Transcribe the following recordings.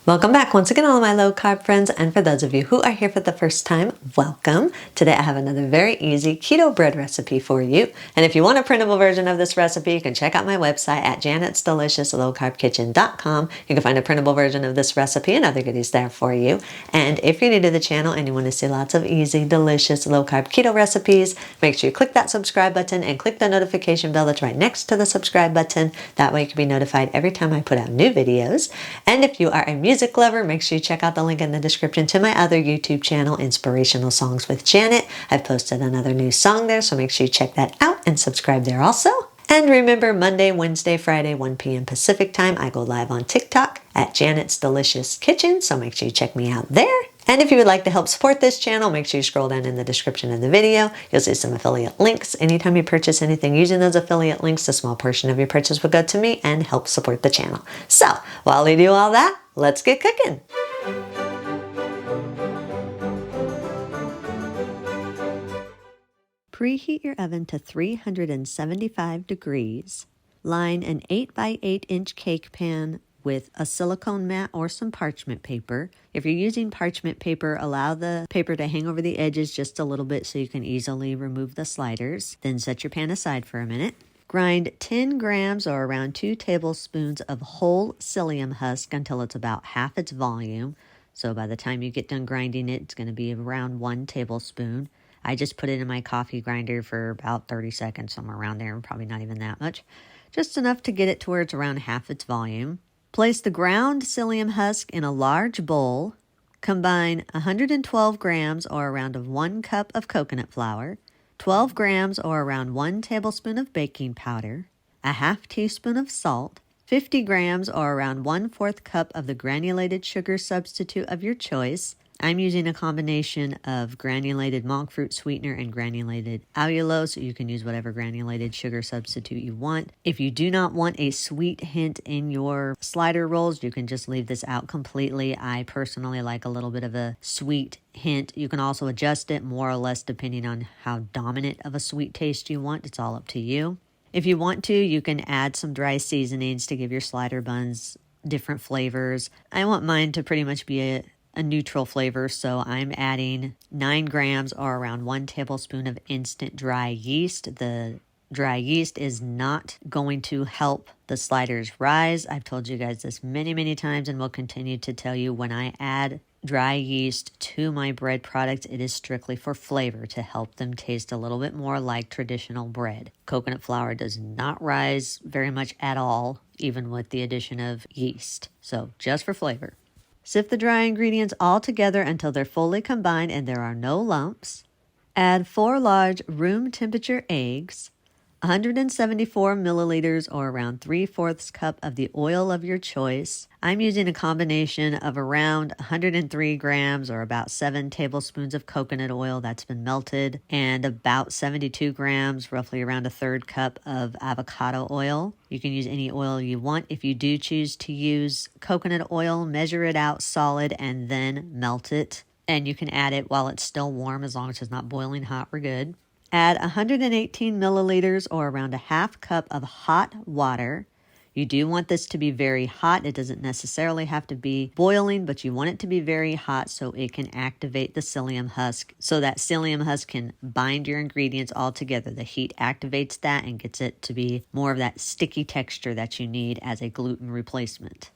Welcome back once again, all of my low carb friends, and for those of you who are here for the first time, welcome. Today I have another very easy keto bread recipe for you. And if you want a printable version of this recipe, you can check out my website at janet'sdeliciouslowcarbkitchen.com. You can find a printable version of this recipe and other goodies there for you. And if you're new to the channel and you want to see lots of easy, delicious low carb keto recipes, make sure you click that subscribe button and click the notification bell that's right next to the subscribe button. That way you can be notified every time I put out new videos. And if you are a music lover, make sure you check out the link in the description to my other YouTube channel, Inspirational Songs with Janet. I've posted another new song there, so make sure you check that out and subscribe there also. And remember, Monday, Wednesday, Friday, 1 p.m. Pacific time, I go live on TikTok at Janet's Delicious Kitchen, so make sure you check me out there. And if you would like to help support this channel, make sure you scroll down in the description of the video. You'll see some affiliate links. Anytime you purchase anything using those affiliate links, a small portion of your purchase will go to me and help support the channel. So while we do all that, let's get cooking. Preheat your oven to 375 degrees. Line an 8 by 8 inch cake pan with a silicone mat or some parchment paper. If you're using parchment paper, allow the paper to hang over the edges just a little bit so you can easily remove the sliders. Then set your pan aside for a minute. Grind 10 grams or around 2 tablespoons of whole psyllium husk until it's about half its volume. So by the time you get done grinding it, it's going to be around 1 tablespoon. I just put it in my coffee grinder for about 30 seconds, somewhere around there, probably not even that much. Just enough to get it to where it's around half its volume. Place the ground psyllium husk in a large bowl. Combine 112 grams or around 1 cup of coconut flour, 12 grams or around 1 tablespoon of baking powder, a half teaspoon of salt, 50 grams or around 1/4 cup of the granulated sugar substitute of your choice. I'm using a combination of granulated monk fruit sweetener and granulated allulose. You can use whatever granulated sugar substitute you want. If you do not want a sweet hint in your slider rolls, you can just leave this out completely. I personally like a little bit of a sweet hint. You can also adjust it more or less depending on how dominant of a sweet taste you want. It's all up to you. If you want to, you can add some dry seasonings to give your slider buns different flavors. I want mine to pretty much be a neutral flavor, so I'm adding 9 grams or around 1 tablespoon of instant dry yeast. The dry yeast is not going to help the sliders rise. I've told you guys this many times and will continue to tell you, when I add dry yeast to my bread products, it is strictly for flavor, to help them taste a little bit more like traditional bread. Coconut flour does not rise very much at all, even with the addition of yeast. So just for flavor. Sift the dry ingredients all together until they're fully combined and there are no lumps. Add 4 large room temperature eggs, 174 milliliters or around 3/4 cup of the oil of your choice. I'm using a combination of around 103 grams or about 7 tablespoons of coconut oil that's been melted, and about 72 grams, roughly around 1/3 cup of avocado oil. You can use any oil you want. If you do choose to use coconut oil, measure it out solid and then melt it. And you can add it while it's still warm, as long as it's not boiling hot, we're good. Add 118 milliliters or around 1/2 cup of hot water. You do want this to be very hot. It doesn't necessarily have to be boiling, but you want it to be very hot so it can activate the psyllium husk, so that psyllium husk can bind your ingredients all together. The heat activates that and gets it to be more of that sticky texture that you need as a gluten replacement.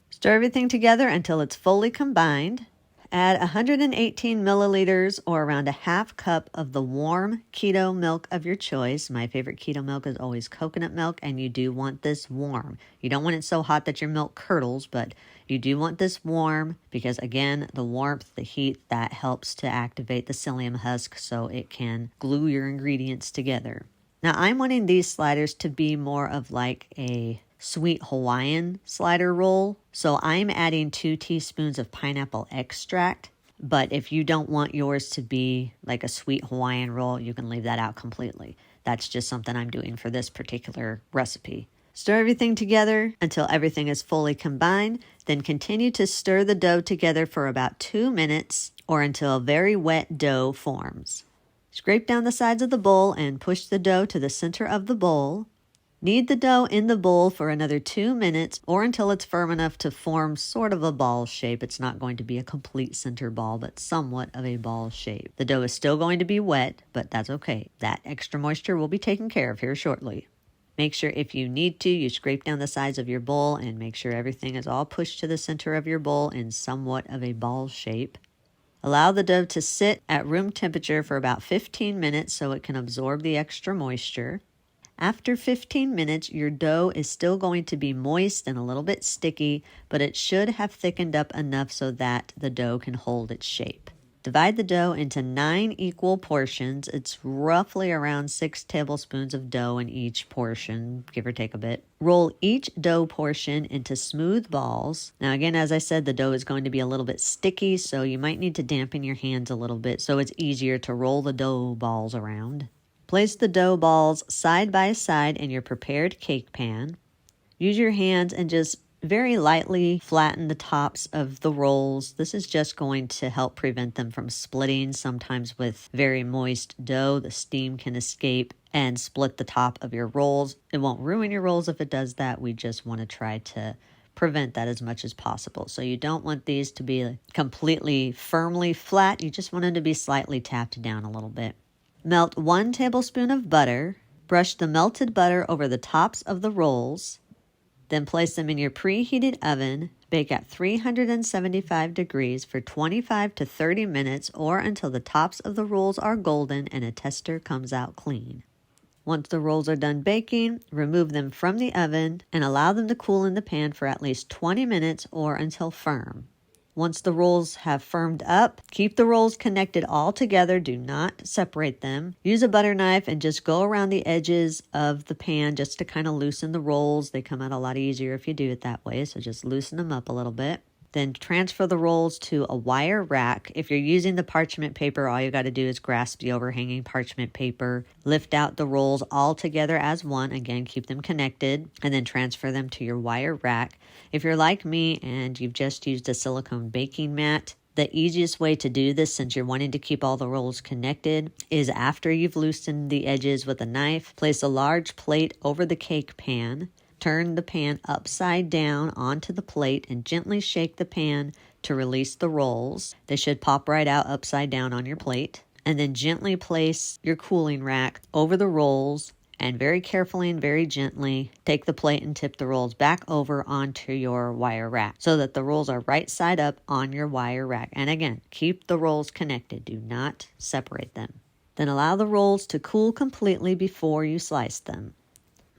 Stir everything together until it's fully combined. Add 118 milliliters or around 1/2 cup of the warm keto milk of your choice. My favorite keto milk is always coconut milk, and you do want this warm. You don't want it so hot that your milk curdles, but you do want this warm because, again, the warmth, the heat, that helps to activate the psyllium husk so it can glue your ingredients together. Now, I'm wanting these sliders to be more of like a sweet Hawaiian slider roll. So I'm adding 2 teaspoons of pineapple extract. But if you don't want yours to be like a sweet Hawaiian roll, you can leave that out completely. That's just something I'm doing for this particular recipe. Stir everything together until everything is fully combined. Then continue to stir the dough together for about 2 minutes or until a very wet dough forms. Scrape down the sides of the bowl and push the dough to the center of the bowl. Knead the dough in the bowl for another 2 minutes or until it's firm enough to form sort of a ball shape. It's not going to be a complete center ball, but somewhat of a ball shape. The dough is still going to be wet, but that's okay. That extra moisture will be taken care of here shortly. Make sure if you need to, you scrape down the sides of your bowl and make sure everything is all pushed to the center of your bowl in somewhat of a ball shape. Allow the dough to sit at room temperature for about 15 minutes so it can absorb the extra moisture. After 15 minutes, your dough is still going to be moist and a little bit sticky, but it should have thickened up enough so that the dough can hold its shape. Divide the dough into 9 equal portions. It's roughly around 6 tablespoons of dough in each portion, give or take a bit. Roll each dough portion into smooth balls. Now again, as I said, the dough is going to be a little bit sticky, so you might need to dampen your hands a little bit so it's easier to roll the dough balls around. Place the dough balls side by side in your prepared cake pan. Use your hands and just very lightly flatten the tops of the rolls. This is just going to help prevent them from splitting. Sometimes with very moist dough, the steam can escape and split the top of your rolls. It won't ruin your rolls if it does that. We just want to try to prevent that as much as possible. So you don't want these to be completely firmly flat. You just want them to be slightly tapped down a little bit. Melt 1 tablespoon of butter. Brush the melted butter over the tops of the rolls. Then place them in your preheated oven. Bake at 375 degrees for 25 to 30 minutes or until the tops of the rolls are golden and a tester comes out clean. Once the rolls are done baking, remove them from the oven and allow them to cool in the pan for at least 20 minutes or until firm. Once the rolls have firmed up, keep the rolls connected all together. Do not separate them. Use a butter knife and just go around the edges of the pan just to kind of loosen the rolls. They come out a lot easier if you do it that way, so just loosen them up a little bit. Then transfer the rolls to a wire rack. If you're using the parchment paper, all you got to do is grasp the overhanging parchment paper, lift out the rolls all together as one. Again, keep them connected, and then transfer them to your wire rack. If you're like me and you've just used a silicone baking mat, the easiest way to do this, since you're wanting to keep all the rolls connected, is after you've loosened the edges with a knife, place a large plate over the cake pan. Turn the pan upside down onto the plate and gently shake the pan to release the rolls. They should pop right out upside down on your plate. And then gently place your cooling rack over the rolls and very carefully and very gently take the plate and tip the rolls back over onto your wire rack so that the rolls are right side up on your wire rack. And again, keep the rolls connected. Do not separate them. Then allow the rolls to cool completely before you slice them.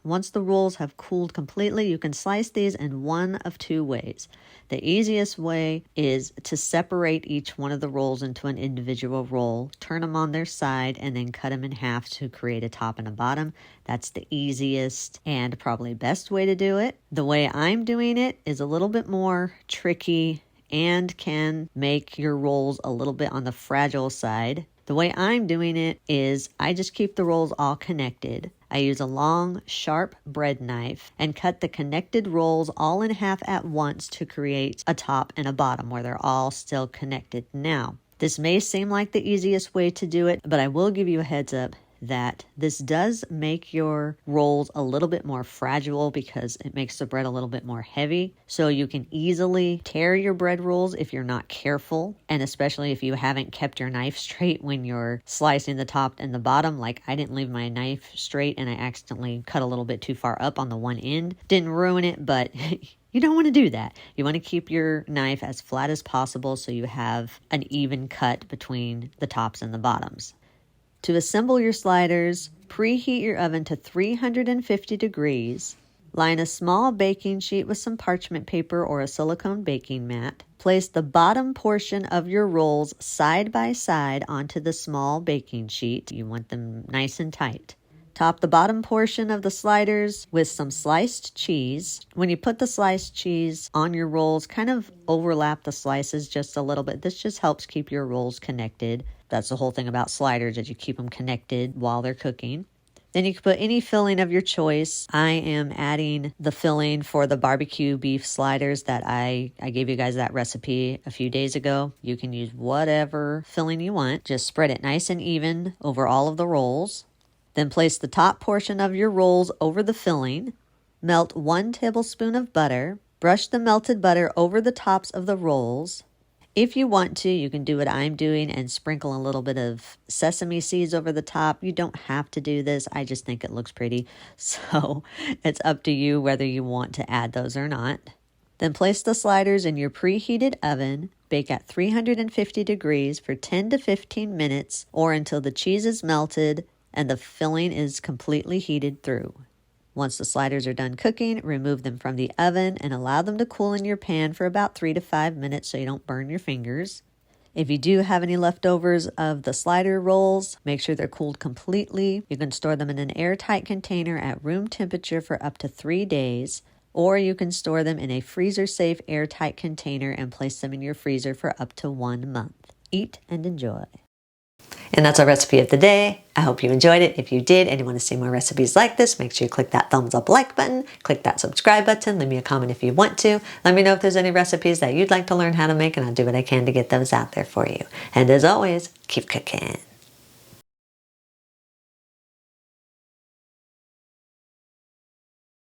Once the rolls have cooled completely, you can slice these in one of 2 ways. The easiest way is to separate each one of the rolls into an individual roll, turn them on their side, and then cut them in half to create a top and a bottom. That's the easiest and probably best way to do it. The way I'm doing it is a little bit more tricky and can make your rolls a little bit on the fragile side. The way I'm doing it is I just keep the rolls all connected. I use a long, sharp bread knife and cut the connected rolls all in half at once to create a top and a bottom where they're all still connected. Now, this may seem like the easiest way to do it, but I will give you a heads up that this does make your rolls a little bit more fragile because it makes the bread a little bit more heavy. So you can easily tear your bread rolls if you're not careful, and especially if you haven't kept your knife straight when you're slicing the top and the bottom. Like I didn't leave my knife straight and I accidentally cut a little bit too far up on the one end. Didn't ruin it, but you don't want to do that. You want to keep your knife as flat as possible so you have an even cut between the tops and the bottoms. To assemble your sliders, preheat your oven to 350 degrees. Line a small baking sheet with some parchment paper or a silicone baking mat. Place the bottom portion of your rolls side by side onto the small baking sheet. You want them nice and tight. Top the bottom portion of the sliders with some sliced cheese. When you put the sliced cheese on your rolls, kind of overlap the slices just a little bit. This just helps keep your rolls connected. That's the whole thing about sliders, that you keep them connected while they're cooking. Then you can put any filling of your choice. I am adding the filling for the barbecue beef sliders that I gave you guys that recipe a few days ago. You can use whatever filling you want. Just spread it nice and even over all of the rolls. Then place the top portion of your rolls over the filling. Melt 1 tablespoon of butter. Brush the melted butter over the tops of the rolls. If you want to, you can do what I'm doing and sprinkle a little bit of sesame seeds over the top. You don't have to do this. I just think it looks pretty. So it's up to you whether you want to add those or not. Then place the sliders in your preheated oven. Bake at 350 degrees for 10 to 15 minutes or until the cheese is melted and the filling is completely heated through. Once the sliders are done cooking, remove them from the oven and allow them to cool in your pan for about 3 to 5 minutes so you don't burn your fingers. If you do have any leftovers of the slider rolls, make sure they're cooled completely. You can store them in an airtight container at room temperature for up to 3 days, or you can store them in a freezer-safe airtight container and place them in your freezer for up to 1 month. Eat and enjoy. And that's our recipe of the day. I hope you enjoyed it. If you did and you want to see more recipes like this, make sure you click that thumbs up like button, click that subscribe button, leave me a comment if you want to. Let me know if there's any recipes that you'd like to learn how to make, and I'll do what I can to get those out there for you. And as always, keep cooking.